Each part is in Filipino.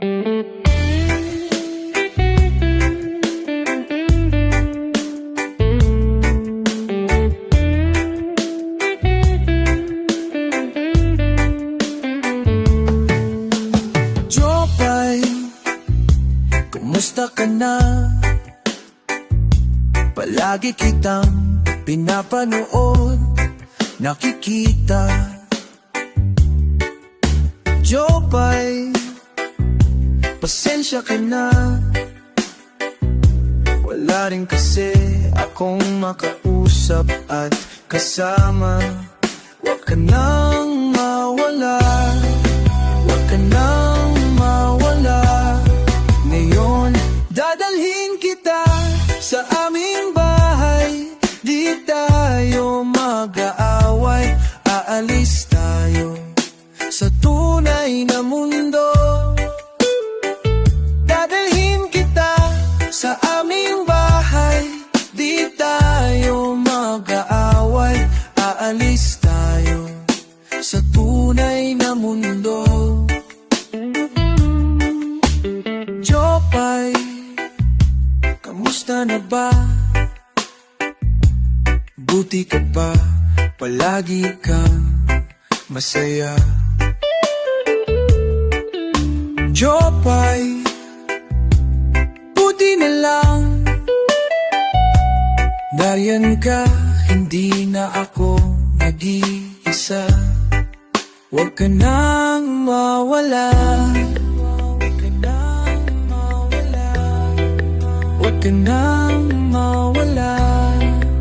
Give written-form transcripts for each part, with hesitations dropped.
Jopay, kumusta ka na? Palagi kitang pinapanood, nakikita. Jopay, pasensya ka na. Wala rin kasi akong makausap at kasama. Huwag ka nang mawala, huwag ka nang mawala. Ngayon, dadalhin kita sa aming bahay. Di tayo mag-aaway, aalis tayo sa tunay na mundo. Dadalhin kita sa aming bahay. Di tayo mag-aaway, aalis tayo sa tunay na mundo. Jopay, kamusta na ba? Buti ka pa, palagi kang masaya. Jopay, buti na lang nariyan ka, hindi na ako nag-iisa. Huwag ka nang mawala, huwag ka nang mawala, huwag ka nang mawala,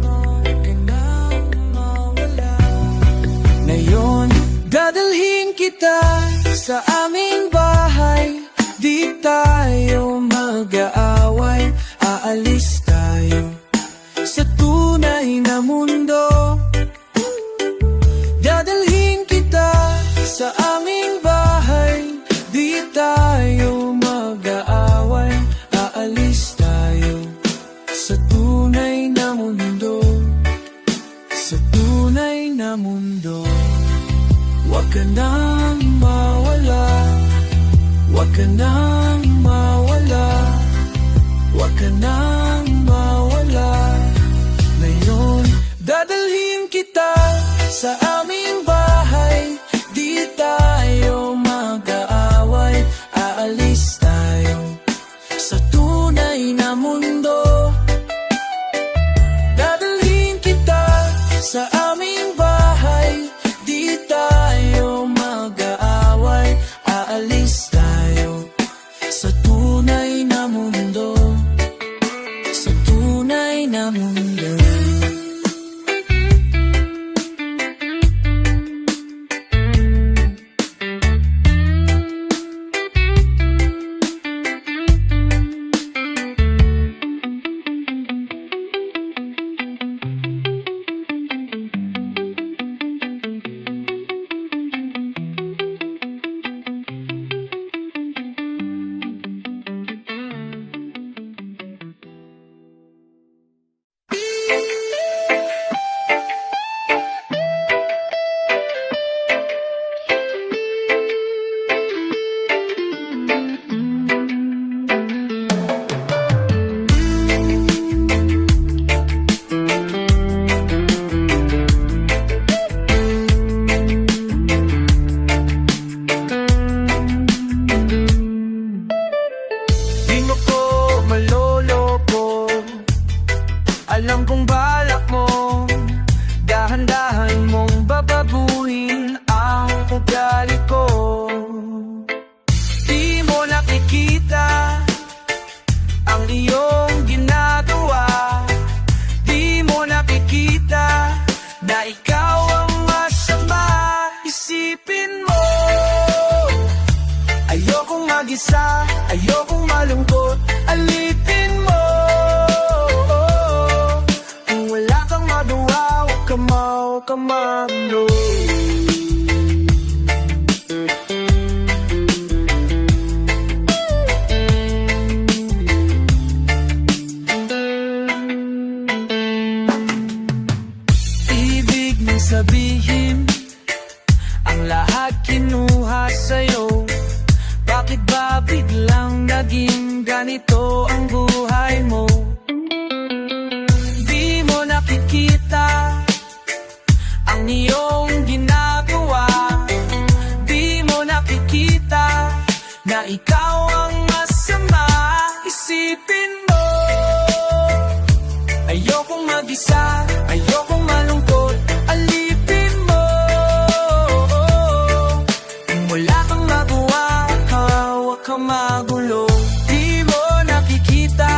huwag ka nang mawala. Ngayon, dadalhin kita sa aming bahay. Di tayo mag-aaway, aalis tayo sa tunay na mundo. Dadalhin kita sa aming bahay. Di tayo mag-aaway, aalis tayo sa tunay na mundo. Sa tunay na mundo. Huwag ka nang mawala, huwag ka nang mawala, huwag ka nang mawala. Ngayon, dadalhin kita sa aming bahay. Di tayo mag-aaway, aalis tayo sa tunay na mundo. Dadalhin kita sa aming bahay. Di tayo mag-aaway, aalis tayo sa tunay na mundo. Sa tunay na mundo. Alam kong balak mo, dahan-dahan mong babaguhin ang ugali ko. Di mo nakikita ang iyong ginagawa. Di mo nakikita na ikaw ang masama. Isipin mo, ayokong mag-isa, ayokong malungkot. Alipin mo, kung wala kang magawa, huwag ka magkamando. Ibig mong sabihin, ang lahat kinuha sa'yo. Bakit ba bigla na ikaw ang masama. Isipin mo, ayokong mag-isa, ayokong malungkot. Alipin mo, kung wala kang magawa, huwag kang magulo. Di mo nakikita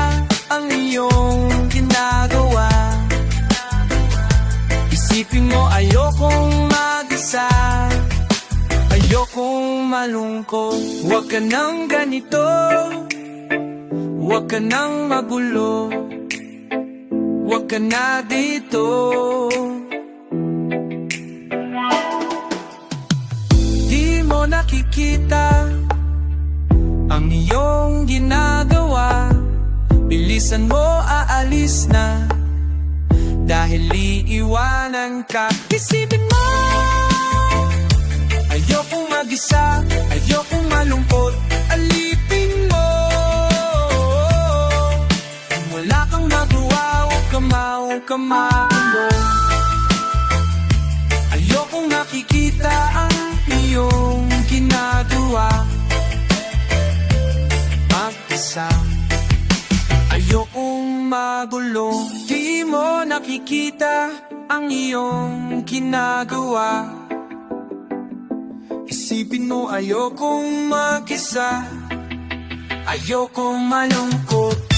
ang iyong ginagawa. Isipin mo, ayokong mag-isa, ayokong malungkot. Huwag ka nang ganito, huwag ka nang magulo, huwag ka na dito. Di mo nakikita ang iyong ginagawa. Bilisan mo, aalis na, dahil iiwanan ka. Isipin mo, ayokong mag-isa, ayokong malungkot. Alipin mo, kung wala kang magawa, huwag ka magulo. Ayokong nakikita ang iyong ginagawa. Mag-isa, ayokong magulo. Di mo nakikita ang iyong ginagawa. Isipin mo, ayokong mag-isa, ayokong malungkot.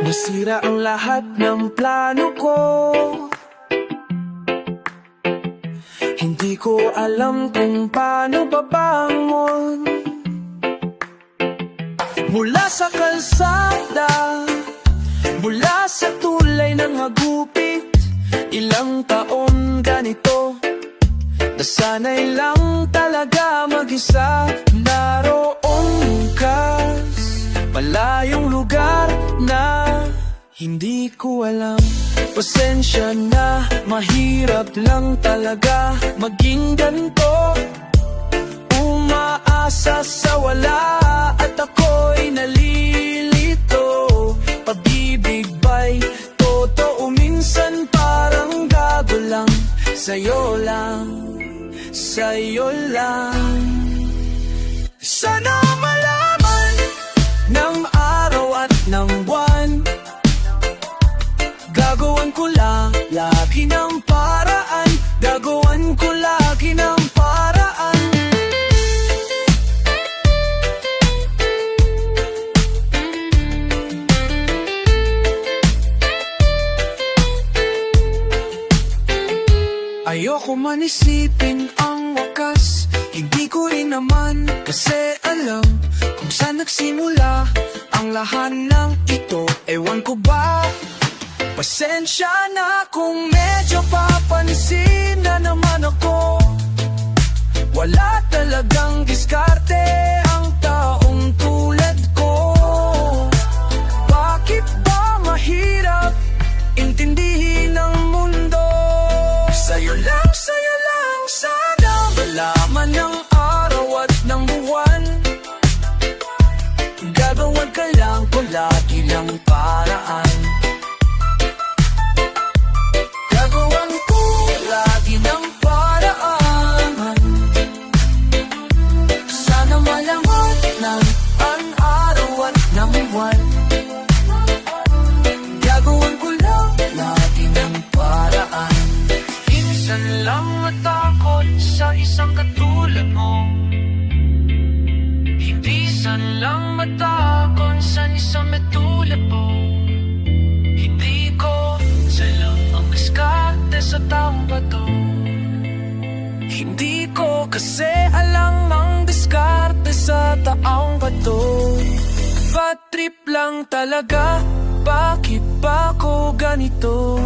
Nasira ang lahat ng plano ko. Hindi ko alam kung paano babangon. Mula sa kalsada, mula sa tulay ng hagupit. Ilang taon ganito, nasanay lang talaga mag-isa. Naroon ka, malayong lugar na hindi ko alam. Pasensya na, mahirap lang talaga maging ganito. Umaasa sa wala at ako'y nalilito. Pag-ibig ba'y totoo? Minsan parang gago lang. Sa'yo lang, sa'yo lang. Sana malaman ng araw at ng buwan, gagawan ko lagi ng paraan. Gagawan ko lagi ng paraan. Ayoko man isipin ang wakas. Hindi ko rin naman kasi alam kung saan nagsimula ang lahat ng ito. Ewan ko ba, pasensya na kung medyo papansin na naman ako. Wala talagang diskarte ang taong tulad ko. Bakit ba mahirap intindihin ang mundo? Sa'yo lang sana malaman ng araw at ng buwan. Gagawan ka lang ko lagi lang paraan. Gagawan ko lagi ng paraan. Sana malaman ng ang araw at ng buwan. Gagawan ko lang lagi ng paraan. Minsan lang matakot sa isang katulad mo. Hindi sanlang matakot sa isang metulad mo. Hindi ko salam ang diskarte sa taong bato. Hindi ko kasi alam ang diskarte sa taong bato. Bad trip lang talaga, bakit ba ko ganito?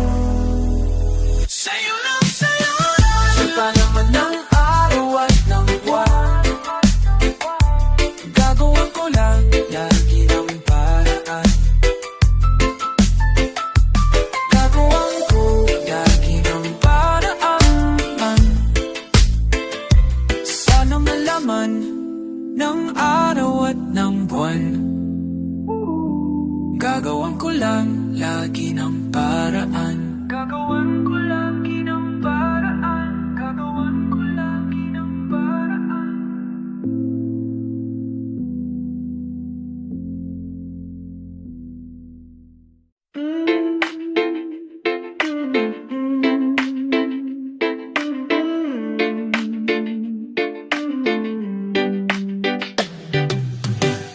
Sa'yo lang, sa'yo sa laman ng araw at ng buwan. Gagawin ko lang lagi ng paraan. Gagawin ko lagi ng paraan. Sana malaman ng araw at ng buwan. Gagawin ko lang lagi ng paraan. Gagawin ko lagi ng paraan. Gagawin ko lagi ng paraan.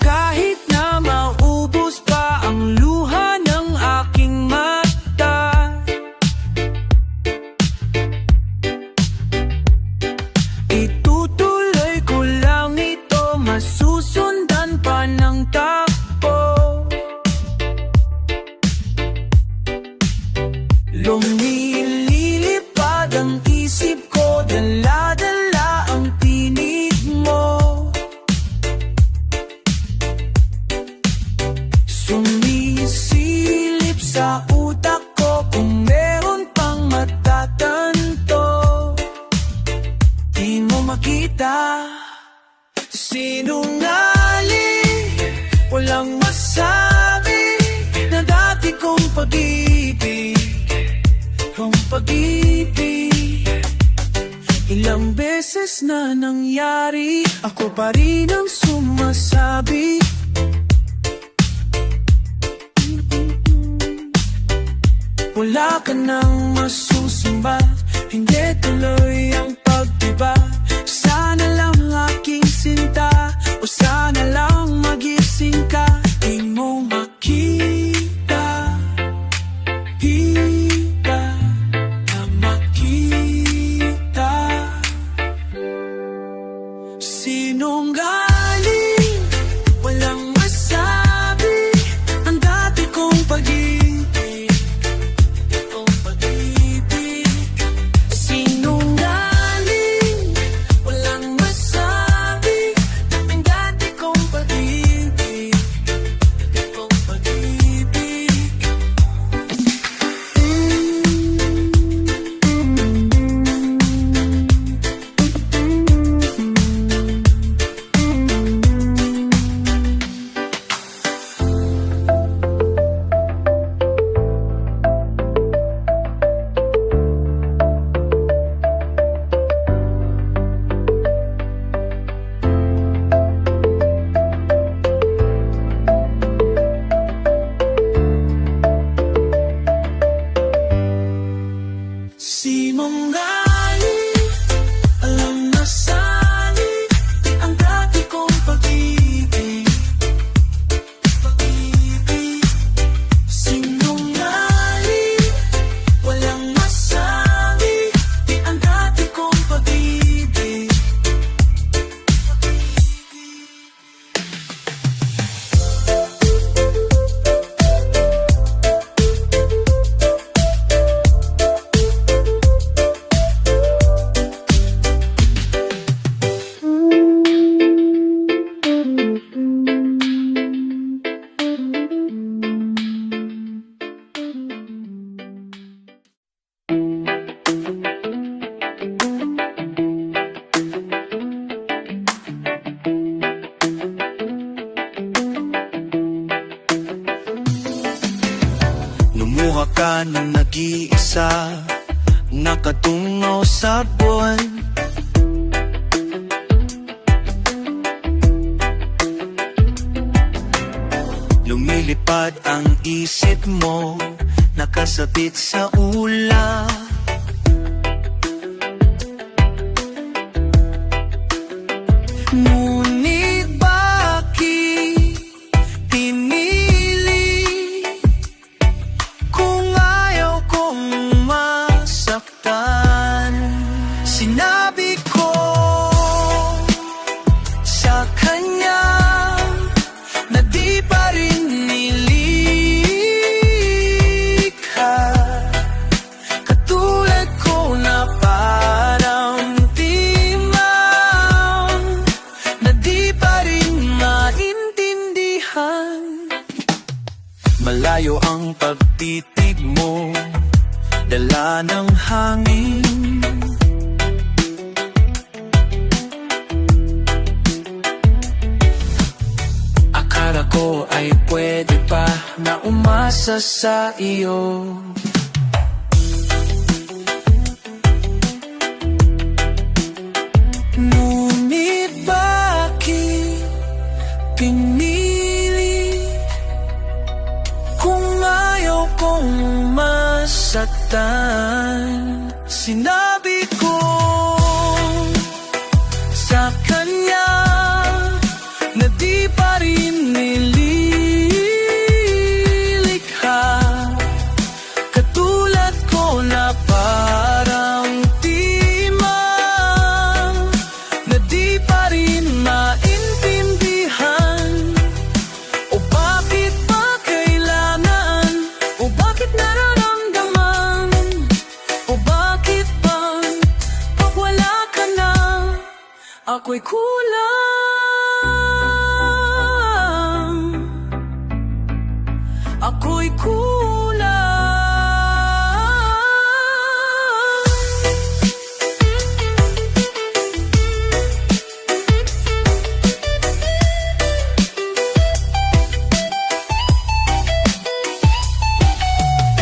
Kahit na maubos pa ang luha ng aking mata, itutuloy ko lang ito, masusundan pa ng takbo. Lumilipad ang isip ko, dala-dala ang tinig mo. Sumisilip sa utak ko kung meron pang matatanto. Di mo makita, sinungaling, walang masabi na dati kong pag-ibig. Kung pag-ibig, ilang beses na nangyari, ako pa rin ang sumasabi. Wala ka nang masusumbat, hindi tuloy ang pagtiba. Sana lang aking sinta, o sana lang magising ka. Di mo makita, hita na makita. Sinungaling, walang masabi ang dati kong pag-ibig. Sinungaling, alam na sali ang dati kong pag-ibig. Pag-ibig. Sinungaling, walang masabi ang dati kong pag-ibig. Lumuha ka ng nag-iisa, nakatungaw sa buwan. Lumilipad ang isip mo, nakasabit sa ulap. Ngunit bakit pinili kung ayaw kong masaktan? Sinabi ko sa kanya na di pa rin nilikha, katulad ko na parang na umasa sa iyo. Ngunit bakit pinili kung ayaw kong masaktan? Sinabi ko sa kanya na di pa rin nililikha, katulad ko na parang timang na di pa rin maintindihan. O bakit ba kailangan? O bakit nararamdaman? O bakit ba pag wala ka na, ako'y kulang? Ako'y kulang.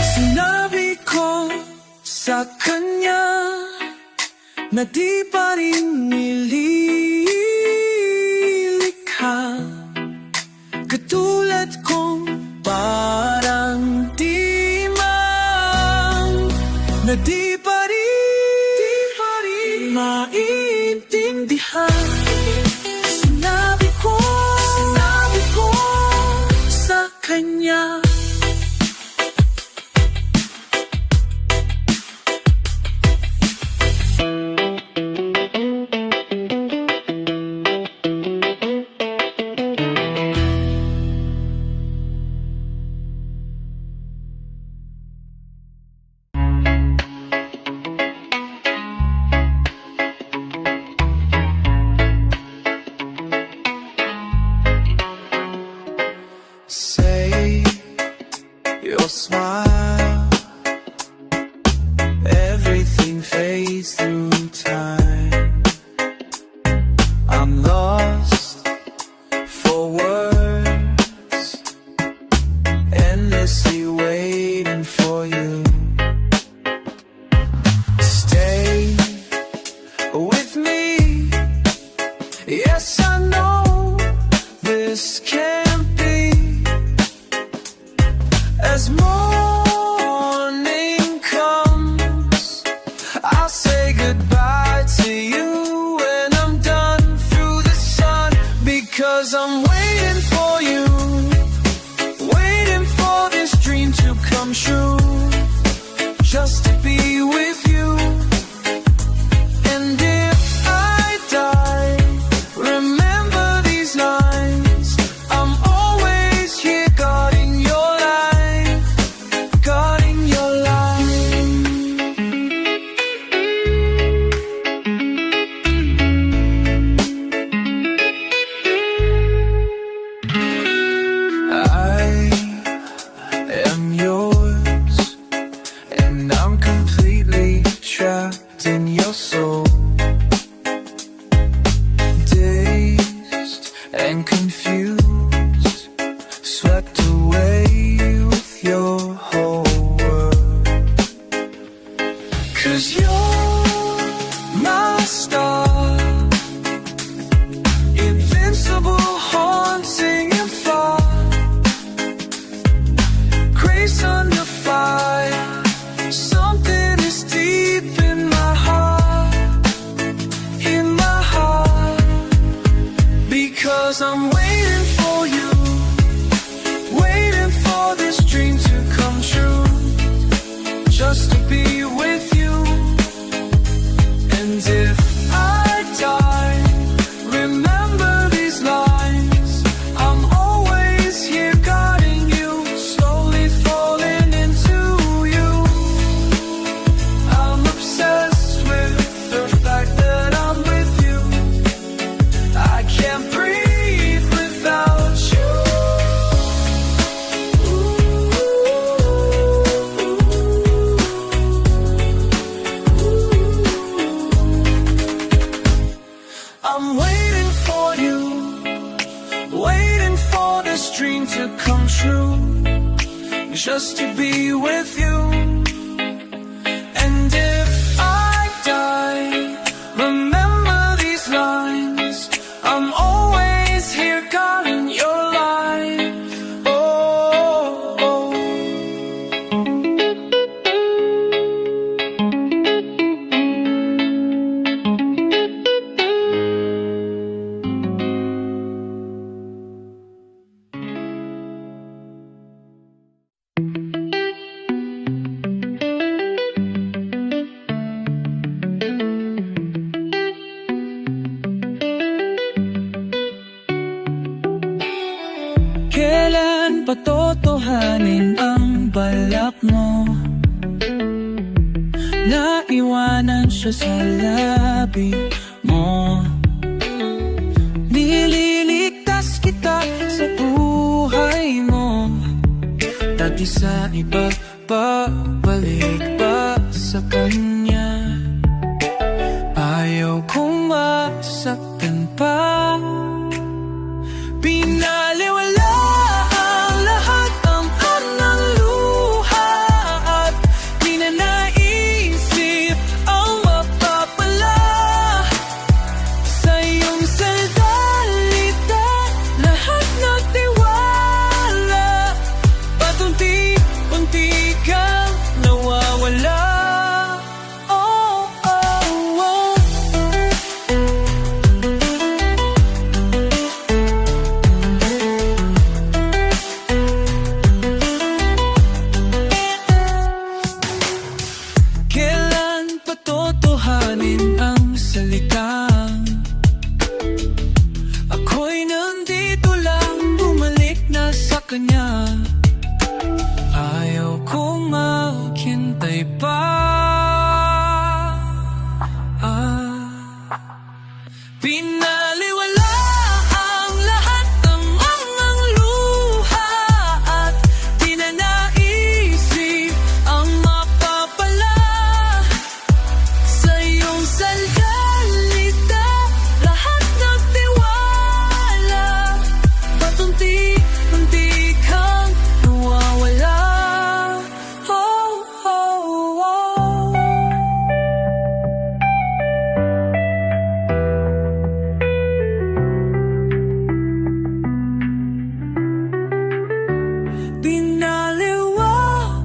Sinabi ko sa kanya na di pa rin nililikha, katulad kong parang timang na di pa rin maintindihan. Sinabi ko sa kanya. Say your smile, everything fades through time. I'm lost for words, endlessly waiting for you. Stay with me. Yes, I know this can't be. As morning comes, I'll say goodbye to you when I'm done through the sun, because I'm waiting for you, waiting for this dream to come true, just to be with you. And if I die, remember these lines. I'm always here guarding your life, guarding your life. I am yours, and I'm completely trapped in your soul, dazed and confused, swept away with your whole world. 'Cause you're my star, invincible, haunting and far, grace under fire. Something is deep in my heart, because I'm waiting just to be with you. And if I die, remember these lines. I'm always here calling your life. Oh, oh. Kailan patotohanin ang balak mo? Naiwanan siya sa labi mo. Nililigtas kita sa buhay mo, dati sa iba, pabalik pa sa kanya. Ayaw kong masaktan pa. Pinaliwala ang lahat ng anang luha at di na naisip ang mapapala sa iyong saldalita. Lahat ng tiwala, patunti-unti kang nawawala. Oh, oh, oh. Kailan patotohanin ang salitang ako'y nandito lang, bumalik na sa kanya. Ayaw kong maghintay pa. Pinaliwala ang lahat ng angang luha at di na naisip ang mapapala sa iyong saldalita. Lahat ng tiwala, patunti-unti kang nawawala. Oh, oh, oh. Pinaliwala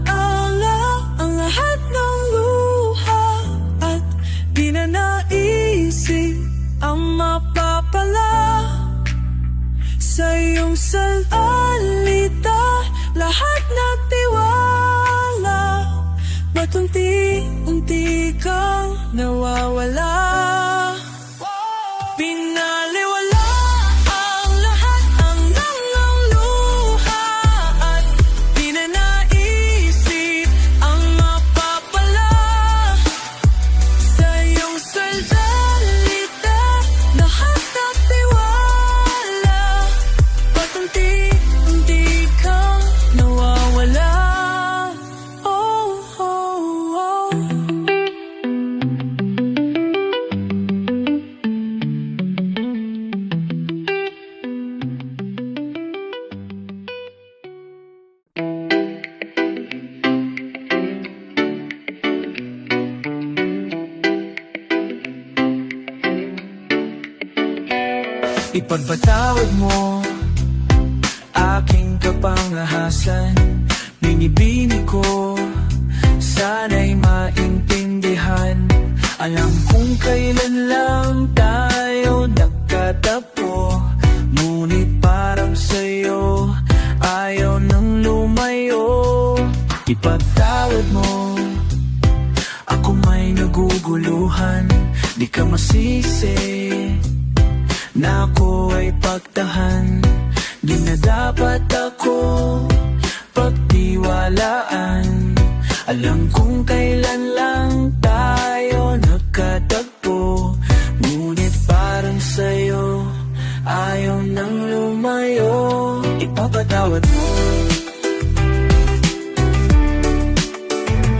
ang lahat ng luha at di na naisip ang mapapala sa iyong salita. Lahat na tiwala, patunti-unti kang nawawala. Pinaliwala ang lahat ang nangang luha at di na naisip ang mapapala sa iyong saldalita. Lahat ng tiwala, patunti-unti kang nawawala. Oh, oh, oh. Ipagpatawad mo aking kapangahasan, binibini ko, sana'y maintindihan. Alam kong kailan lang tayo nagkatagpo, ngunit parang sa'yo ayaw nang lumayo. Ipagtawad mo, ako may naguguluhan, di ka masisi na ako ay pagtahan. Di na dapat ako pagtiwalaan. Alam kong kailan lang tayo nagkatagpo, ngunit parang sa'yo ayaw nang lumayo. Ipapatawad mo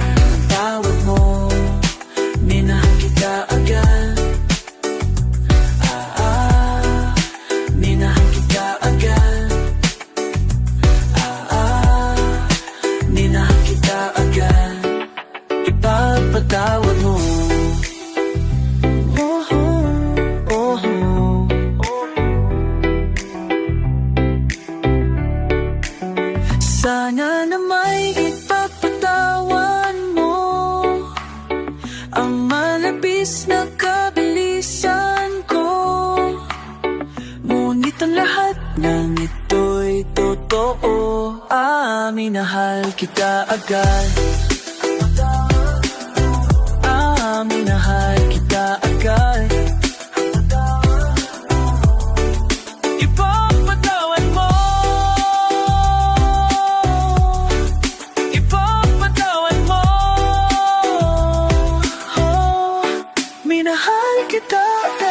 ang tawad mo, minahal kita agad. minahal kita agad. Minahal kita agad. Ipagpatawan mo, ipagpatawan mo. Oh, minahal kita agad.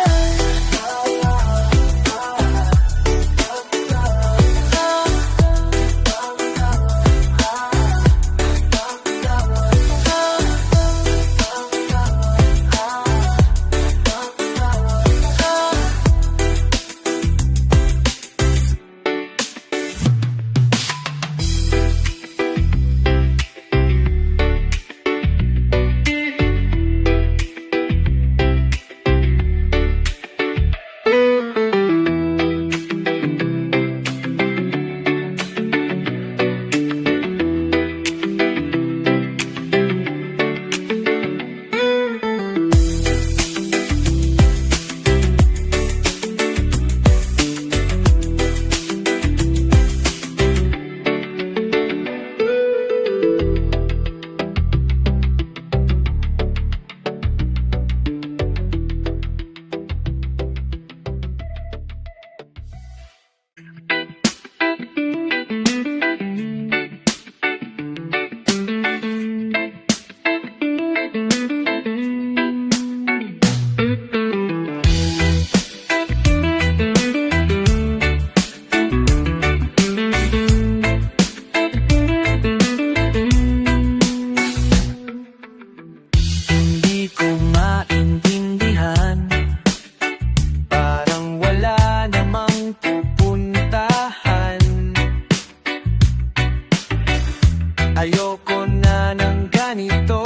Ayoko na ng ganito,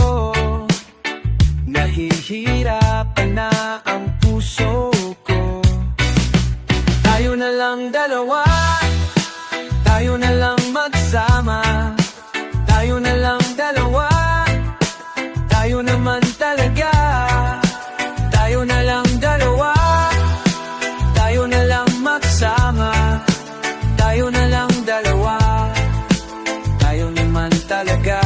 nahihirapan na ang puso ko. Tayo na lang dalawa, tayo na lang magsama. Tayo na lang dalawa, tayo naman talaga. Tayo na lang dalawa, tayo na lang magsama. Tayo na lang dalawa, tayo naman talaga.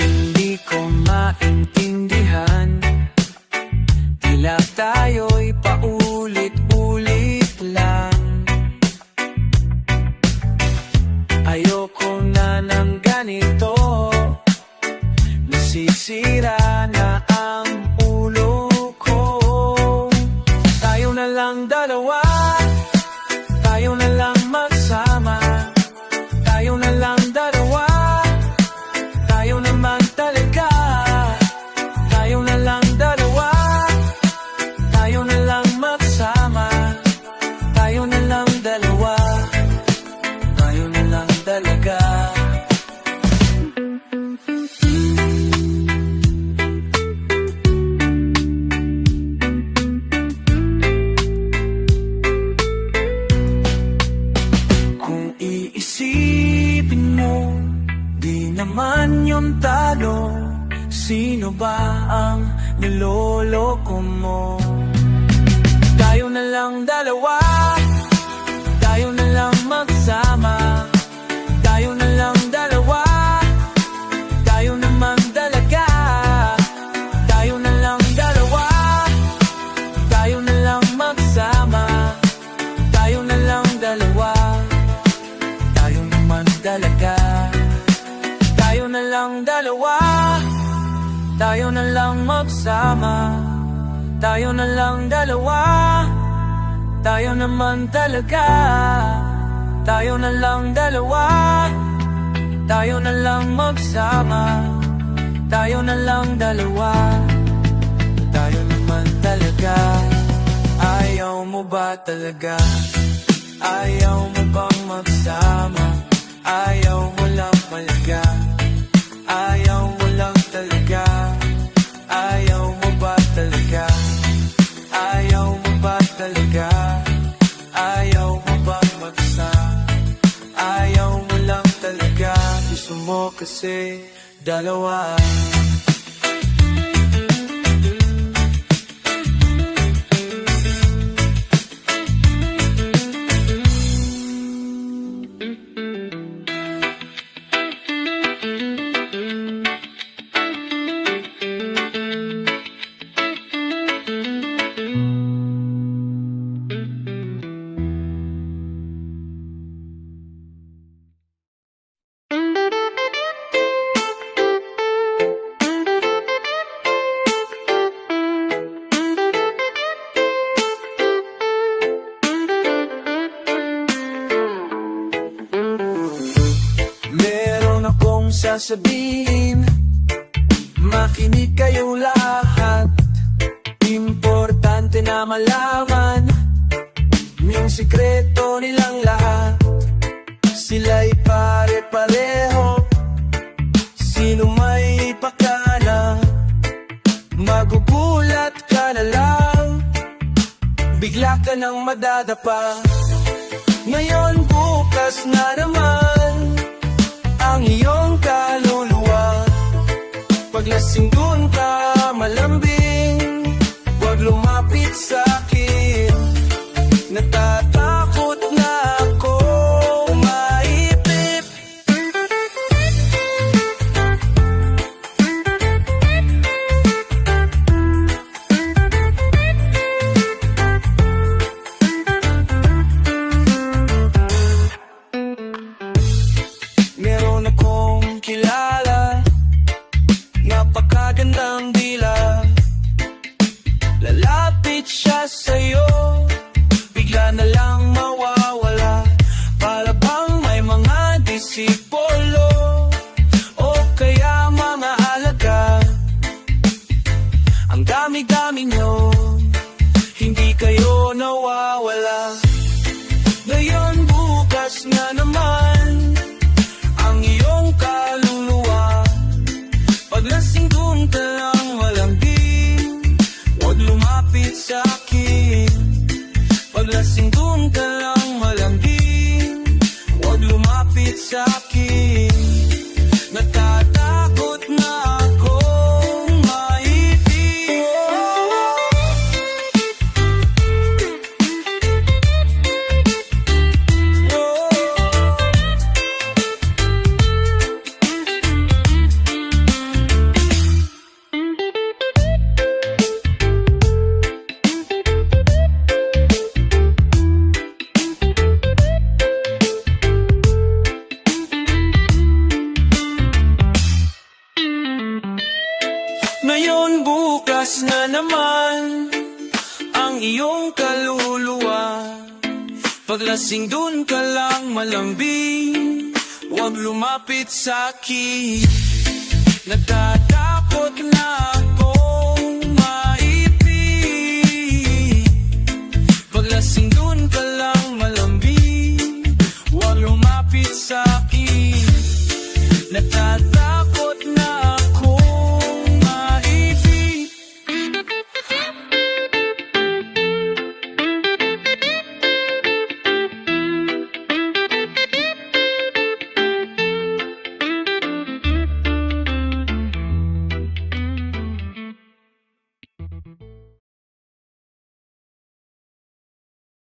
Hindi ko maintindihan, tila tayo'y paulit-ulit lang. Ayoko na ng ganito, nasisira na ang ulo ko. Tayo na lang dalawa, tayo na lang magsama. Tayo na lang dalawa, tayo naman talaga. Tayo na lang dalawa, tayo na lang magsama. Tayo na lang dalawa, tayo na lang talaga. Iisipin mo, di naman yung talo. Sino ba ang niloloko mo? Tayo na lang dalawa, tayo na lang magsama. Tayo na lang dalawa, tayo naman talaga. Tayo na lang dalawa, tayo na lang magsama. Tayo na lang dalawa, talaga. Tayo na lang dalawa, tayo na lang magsama. Tayo na lang dalawa, tayo naman talaga. Tayo na lang dalawa, tayo na lang magsama. Tayo na lang dalawa, tayo naman talaga. Ayaw mo ba talaga? Ayaw mo bang magsama? Ayaw mo lang malaga, ayaw mo lang talaga. Ayaw mo ba talaga? Ayaw mo ba talaga? Ayaw mo bang magsama? Ayaw mo lang talaga. Gusto mo kasi dalawa. sasabihin. Makinig kayong lahat, importante na malaman yung sikreto nilang lahat. Sila'y pare-pareho, sino may pakana, magugulat ka na lang, bigla ka nang madadapa. Ngayon bukas na naman ang iyong kaluluwa. Paglasing dun ka malambing, huwag lumapit sa'kin. Natatakot na ako maipit. Meron akong kilala, napakagandang dila. Lalapit siya sa'yo, bigla na lang mawawala. Para bang may mga disipolo o kaya mga alaga. Ang dami-dami nyo, hindi kayo nawawala. Ngayon bukas na naman ang iyong kaluluwa. Paglasing dun ka lang malambing, huwag lumapit sa'kin. Paglasing dun ka lang malambing, huwag lumapit sa'kin. Natatakot na akong maipit. Ngayon bukas na naman ang iyong kaluluwa. Paglasing dun ka lang malambing, huwag lumapit sa'kin. Natatakot na akong maipit. Paglasing dun ka lang malambing, huwag lumapit sa'kin. Natatakot